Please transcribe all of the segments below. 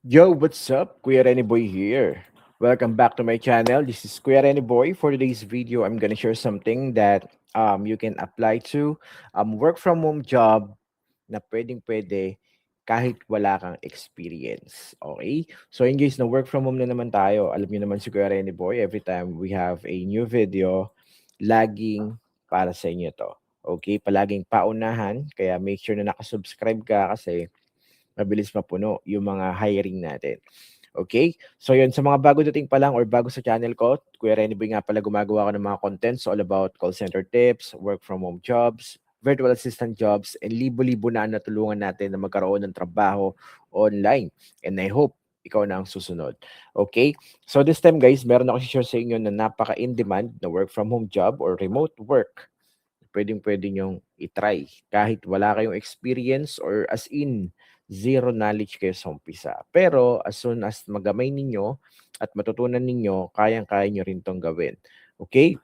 Yo, what's up? Kuya Renny Boy here. Welcome back to my channel. This is Kuya Renny Boy. For today's video, I'm gonna share something that you can apply to work from home job na pwedeng-pwede kahit wala kang experience. Okay? So in case na work from home na naman tayo, alam niyo naman si Kuya Renny Boy, every time we have a new video, laging para sa inyo to. Okay? Palaging paunahan, kaya make sure na nakasubscribe ka kasi mabilis mapuno yung mga hiring natin. Okay? So yun, sa mga bago dating pa lang or bago sa channel ko, Kuya Renny Boy nga pala gumagawa ko ng mga contents all about call center tips, work from home jobs, virtual assistant jobs, and libo-libo na ang natulungan natin na magkaroon ng trabaho online. And I hope ikaw na ang susunod. Okay? So this time guys, meron ako share sa inyo na napaka-in-demand na work from home job or remote work. Pwedeng-pwede niyong i-try kahit wala kayong experience or as in zero knowledge kayo sa umpisa. Pero as soon as magamay ninyo at matutunan ninyo, kayang-kaya niyo rin 'tong gawin. Okay?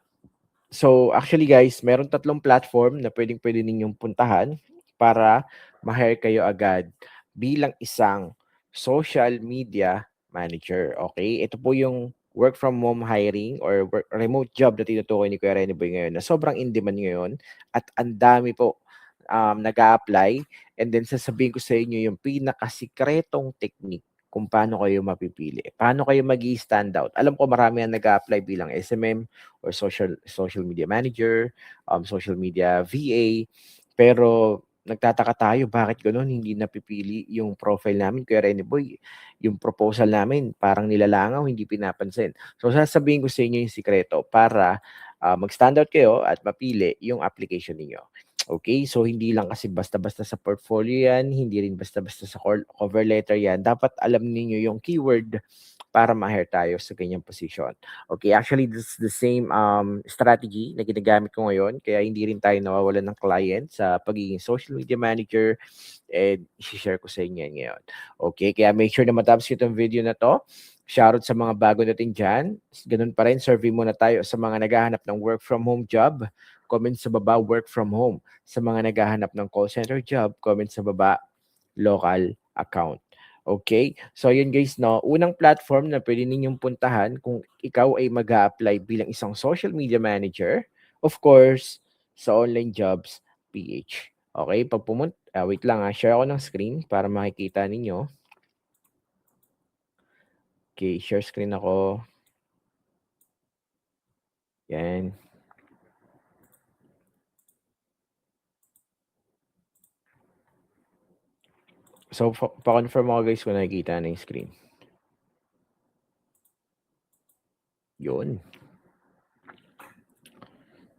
So actually guys, meron tatlong platform na pwedeng-pwede ninyong puntahan para ma-hire kayo agad bilang isang social media manager. Okay? Ito po yung work from home hiring or remote job na tinutukoy ni Kuya Rene Boy ngayon na sobrang in demand ngayon at ang dami po nag-a-apply, and then sasabihin ko sa inyo yung pinakasikretong technique kung paano kayo mapipili. Paano kayo magi-stand out. Alam ko marami ang nag-a-apply bilang SMM or social media manager, social media VA, pero nagtataka tayo bakit gano'n hindi napipili yung profile namin, Kuya Rene Boy. Yung proposal namin parang nilalangaw, hindi pinapansin. So sasabihin ko sa inyo yung sikreto para mag-stand out kayo at mapili yung application ninyo. Okay, so hindi lang kasi basta-basta sa portfolio yan, hindi rin basta-basta sa cover letter yan. Dapat alam niyo yung keyword para ma-hire tayo sa ganyang position. Okay, actually this is the same strategy na ginagamit ko ngayon kaya hindi rin tayo nawawalan ng client sa pagiging social media manager, and i-share ko sa inyo yan ngayon. Okay, kaya make sure na matapos itong video na to. Shoutout sa mga bago natin dyan. Ganun pa rin, survey muna tayo sa mga naghahanap ng work from home job. Comment sa baba, work from home. Sa mga naghahanap ng call center job, comment sa baba, local account. Okay? So yun guys, no, unang platform na pwede ninyong puntahan kung ikaw ay mag-a-apply bilang isang social media manager, of course, sa online jobs PH. Okay, pag wait lang share ako ng screen para makikita ninyo. Okay, share screen ako. Yan. So, pa-confirm ako guys kung nakikita na yung screen. Yun.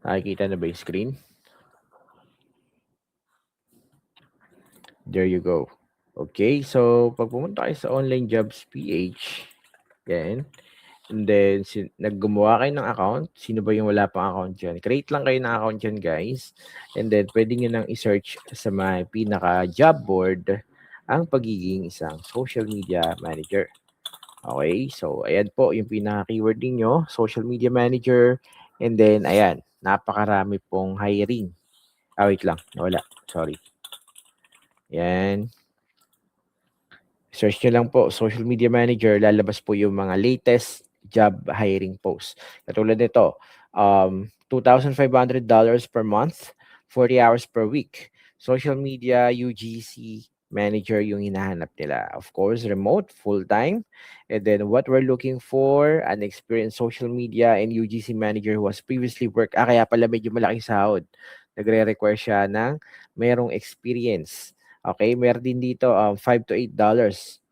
Nakikita na ba yung screen? There you go. Okay, so pag pumunta kayo sa online jobs PH, yan. And then, naggumawa kayo ng account. Sino ba yung wala pang account dyan? Create lang kayo ng account dyan, guys. And then, pwede nyo nang i-search sa my pinaka-job board ang pagiging isang social media manager. Okay, so ayan po yung pinaka-keyword ninyo, social media manager. And then, ayan, napakarami pong hiring. Wait lang, wala. Sorry. Yan. Search nyo lang po, social media manager, lalabas po yung mga latest job hiring post. Katulad nito, $2,500 per month, 40 hours per week. Social media, UGC manager yung hinahanap nila. Of course, remote, full-time. And then what we're looking for, an experienced social media and UGC manager who has previously worked. Kaya pala medyo malaking sahod. Nagre-require siya ng merong experience. Okay, meron din dito $5 to $8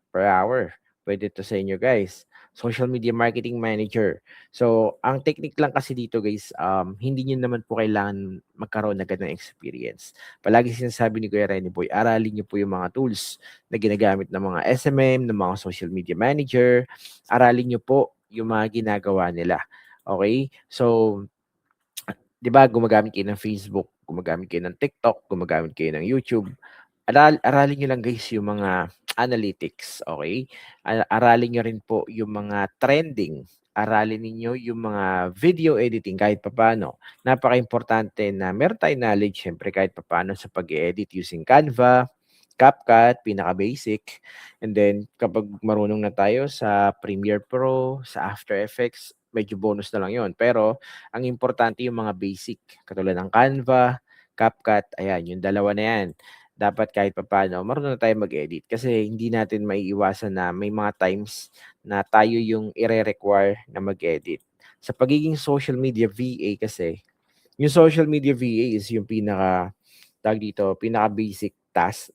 per hour. Pwede to sa inyo guys. Social media marketing manager. So, ang technique lang kasi dito guys, hindi niyo naman po kailangan magkaroon agad ng experience. Palagi sinasabi ni Kuya Renny Boy, aralin niyo po yung mga tools na ginagamit ng mga SMM, ng mga social media manager. Aralin niyo po yung mga ginagawa nila. Okay? So, 'di ba gumagamit kayo ng Facebook, gumagamit kayo ng TikTok, gumagamit kayo ng YouTube. Aralin niyo lang guys yung mga analytics, okay? Aralin niyo rin po yung mga trending. Aralin ninyo yung mga video editing kahit papaano. Napakaimportante na meron tayong knowledge siyempre kahit papaano sa pag-edit using Canva, CapCut, pinaka-basic. And then kapag marunong na tayo sa Premiere Pro, sa After Effects, medyo bonus na lang 'yon. Pero ang importante yung mga basic, katulad ng Canva, CapCut, ayan, yung dalawa na 'yan. Dapat kahit papaano marunong na tayong mag-edit kasi hindi natin maiiwasan na may mga times na tayo yung ire-require na mag-edit. Sa pagiging social media VA kasi, yung social media VA is yung tawag dito, pinaka-basic task,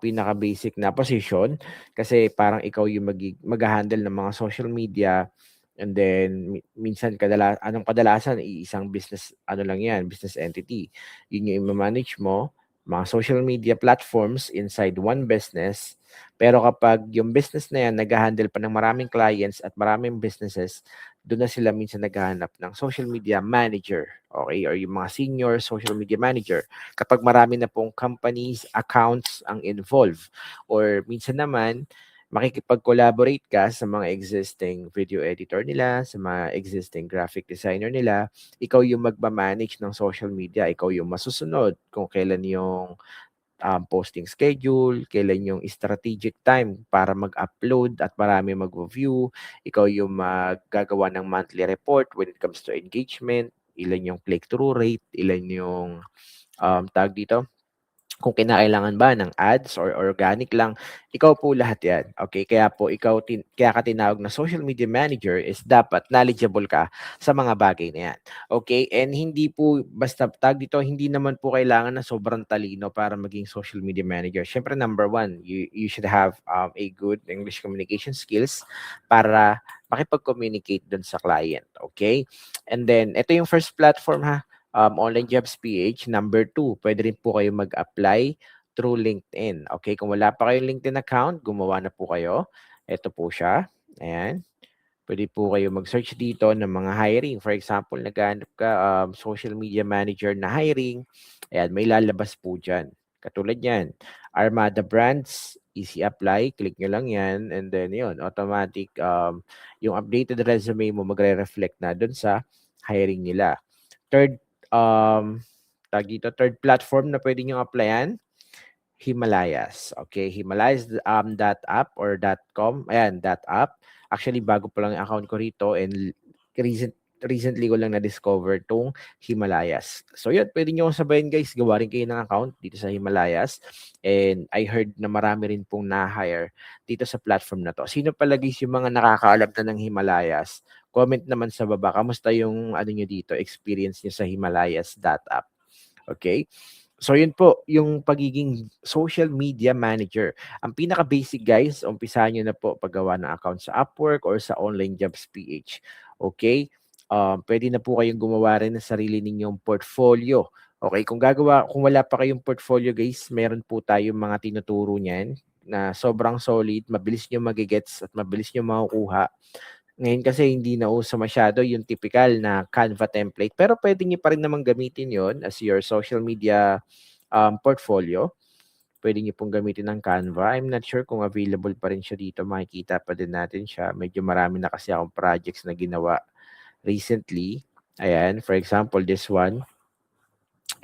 pinaka-basic na position kasi parang ikaw yung magha-handle ng mga social media and then minsan kadalasan iisang business ano lang 'yan, business entity. Yun yung ima-manage mo, mga social media platforms inside one business. Pero kapag yung business na 'yan nagha-handle pa ng maraming clients at maraming businesses, doon na sila minsan naghahanap ng social media manager, okay, or yung mga senior social media manager kapag marami na pong companies, accounts ang involved. Or minsan naman, makikipag-collaborate ka sa mga existing video editor nila, sa mga existing graphic designer nila. Ikaw yung magma-manage ng social media. Ikaw yung masusunod kung kailan yung posting schedule, kailan yung strategic time para mag-upload at marami mag-view. Ikaw yung maggagawa ng monthly report when it comes to engagement, ilan yung click-through rate, ilan yung tawag dito, kung kinakailangan ba ng ads or organic lang, ikaw po lahat 'yan, okay? Kaya ka tinawag na social media manager is dapat knowledgeable ka sa mga bagay na 'yan, okay? And hindi po basta tawag dito, hindi naman po kailangan na sobrang talino para maging social media manager. Siyempre number one, you should have, a good English communication skills para makipag-communicate dun sa client, okay? And then ito yung first platform ha, Online Jobs PH. Number two, pwede rin po kayo mag-apply through LinkedIn. Okay, kung wala pa kayong LinkedIn account, gumawa na po kayo. Ito po siya. Ayan. Pwede po kayo mag-search dito ng mga hiring. For example, naghahanap ka social media manager na hiring. Ayan, may lalabas po dyan. Katulad yan. Armada Brands, easy apply. Click nyo lang yan. And then yun, automatic, yung updated resume mo magre-reflect na dun sa hiring nila. Third, third platform na pwede nyo applyan, Himalayas. Okay, Himalayas dot app or .com. Ayan, .app. Actually, bago pa lang yung account ko rito and recently ko lang na-discover tong Himalayas. So yun, pwede nyo akong sabayin guys, gawa rin kayo ng account dito sa Himalayas. And I heard na marami rin pong na-hire dito sa platform na to. Sino pala guys yung mga nakakaalam na ng Himalayas? Comment naman sa baba. Kamusta yung ano nyo dito, experience nyo sa Himalayas app? Okay? So yun po, yung pagiging social media manager. Ang pinaka-basic guys, umpisahan nyo na po paggawa ng account sa Upwork or sa Online Jobs PH. Okay? Pwede na po kayong gumawa rin ng sarili ninyong portfolio. Okay, kung wala pa kayong portfolio guys, meron po tayong mga tinuturo niyan na sobrang solid, mabilis nyo magigets at mabilis nyo makukuha. Ngayon kasi hindi na uso masyado yung typical na Canva template, pero pwede niyo pa rin naman gamitin yon as your social media portfolio. Pwede niyo pong gamitin ng Canva. I'm not sure kung available pa rin siya dito. Makikita pa din natin siya. Medyo marami na kasi akong projects na ginawa recently. Ayan, for example, this one.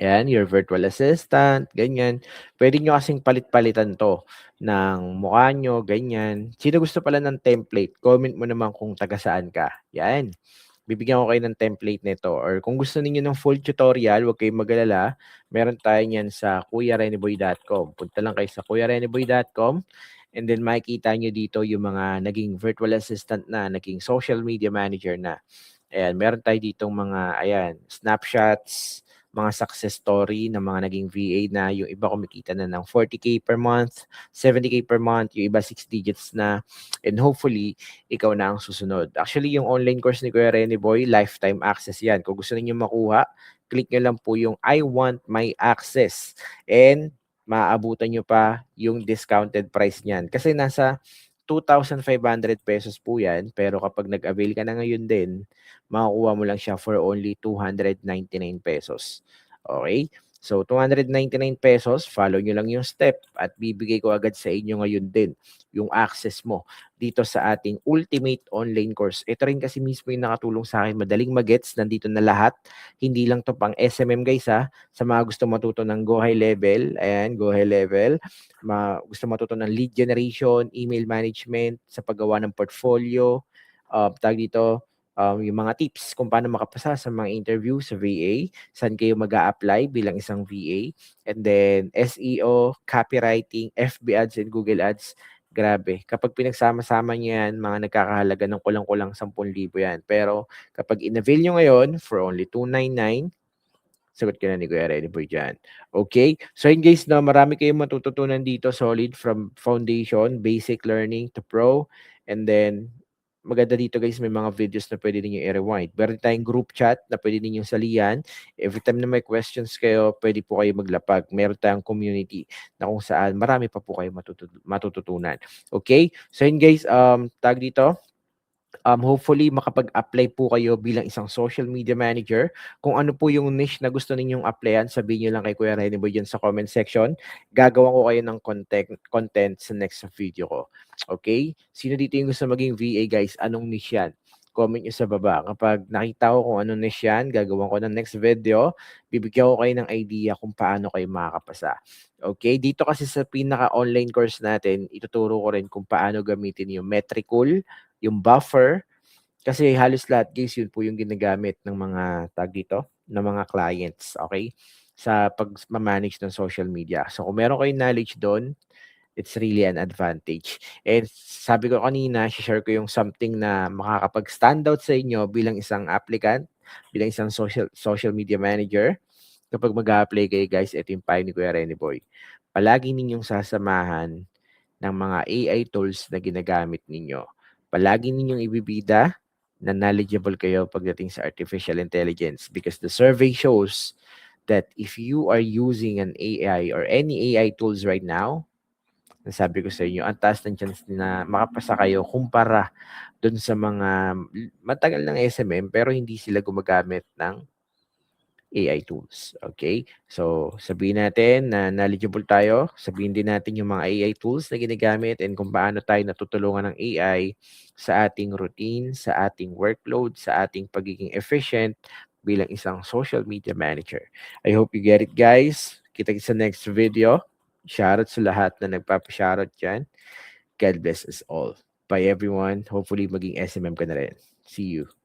Ayan, your virtual assistant, ganyan. Pwede nyo kasing palit-palitan 'to ng mukha nyo, ganyan. Sino gusto pala ng template, comment mo naman kung taga saan ka, 'yan. Bibigyan ko kayo ng template nito or kung gusto niyo ng full tutorial, huwag kayong mag-alala, meron tayo niyan sa kuyareniboy.com. Punta lang kayo sa kuyareniboy.com and then makikita niyo dito yung mga naging virtual assistant na, naging social media manager na. Ayan, meron tayo ditong mga, ayan, snapshots, mga success story ng mga naging VA na yung iba kumikita na ng 40K per month, 70K per month, yung iba 6 digits na, and hopefully, ikaw na ang susunod. Actually, yung online course ni Kuya Rene Boy, lifetime access yan. Kung gusto niyo makuha, click nyo lang po yung I want my access and maaabutan nyo pa yung discounted price niyan. Kasi nasa 2,500 pesos po yan, pero kapag nag-avail ka na ngayon din, makukuha mo lang siya for only 299 pesos. Okay? So, ₱299, follow nyo lang yung step at bibigay ko agad sa inyo ngayon din yung access mo dito sa ating ultimate online course. Ito rin kasi mismo yung nakatulong sa akin. Madaling magets, nandito na lahat. Hindi lang to pang SMM guys ha. Sa mga gusto matuto ng Go High Level, ayan, Go High Level. Gusto matuto ng lead generation, email management, sa paggawa ng portfolio, tag dito, yung mga tips kung paano makapasa sa mga interview sa VA, saan kayo mag apply bilang isang VA, and then SEO, copywriting, FB ads, and Google ads. Grabe, kapag pinagsama-sama niyo yan, mga nagkakahalaga ng kulang-kulang 10,000 yan. Pero kapag in-avail nyo ngayon for only 299, sagot ka na ni Kuya Rene Boy dyan. Okay? So yun guys, no, marami kayong matututunan dito, solid, from foundation, basic learning to pro. And then, maganda dito guys, may mga videos na pwede ninyo i-rewind. Meron tayong group chat na pwede ninyong salihan. Every time na may questions kayo, pwede po kayo maglapag. Meron tayong community na kung saan marami pa po kayo matututunan. Okay? So yun guys, tag dito, hopefully makapag-apply po kayo bilang isang social media manager. Kung ano po yung niche na gusto ninyong applyan, sabihin niyo lang kay Kuya Rene Boy dyan sa comment section. Gagawan ko kayo ng content sa next video ko. Okay? Sino dito yung gusto maging VA guys? Anong niche yan? Comment nyo sa baba. Kapag nakita ko kung anong niche yan, gagawan ko ng next video. Bibigyan ko kayo ng idea kung paano kayo makakapasa. Okay? Dito kasi sa pinaka-online course natin, ituturo ko rin kung paano gamitin yung Metricool, yung buffer, kasi halos lahat guys, yun po yung ginagamit ng mga tag dito, ng mga clients, okay? Sa pag-manage ng social media. So kung meron kayong knowledge doon, it's really an advantage. And sabi ko kanina, share ko yung something na makakapag-stand out sa inyo bilang isang applicant, bilang isang social media manager. Kapag mag-a-apply kayo guys, ito yung payo ni Kuya Rene Boy. Palagi ninyong sasamahan ng mga AI tools na ginagamit ninyo. Palagi ninyong ibibida na knowledgeable kayo pagdating sa artificial intelligence, because the survey shows that if you are using an AI or any AI tools right now, nasabi ko sa inyo, ang taas ng chance na makapasa kayo kumpara dun sa mga matagal ng SMM pero hindi sila gumagamit ng AI tools. Okay? So, sabihin natin na knowledgeable tayo. Sabihin din natin yung mga AI tools na ginagamit and kung paano tayo natutulungan ng AI sa ating routine, sa ating workload, sa ating pagiging efficient bilang isang social media manager. I hope you get it, guys. Kita sa next video. Shoutout sa lahat na nagpapashoutout dyan. God bless us all. Bye, everyone. Hopefully, maging SMM ka na rin. See you.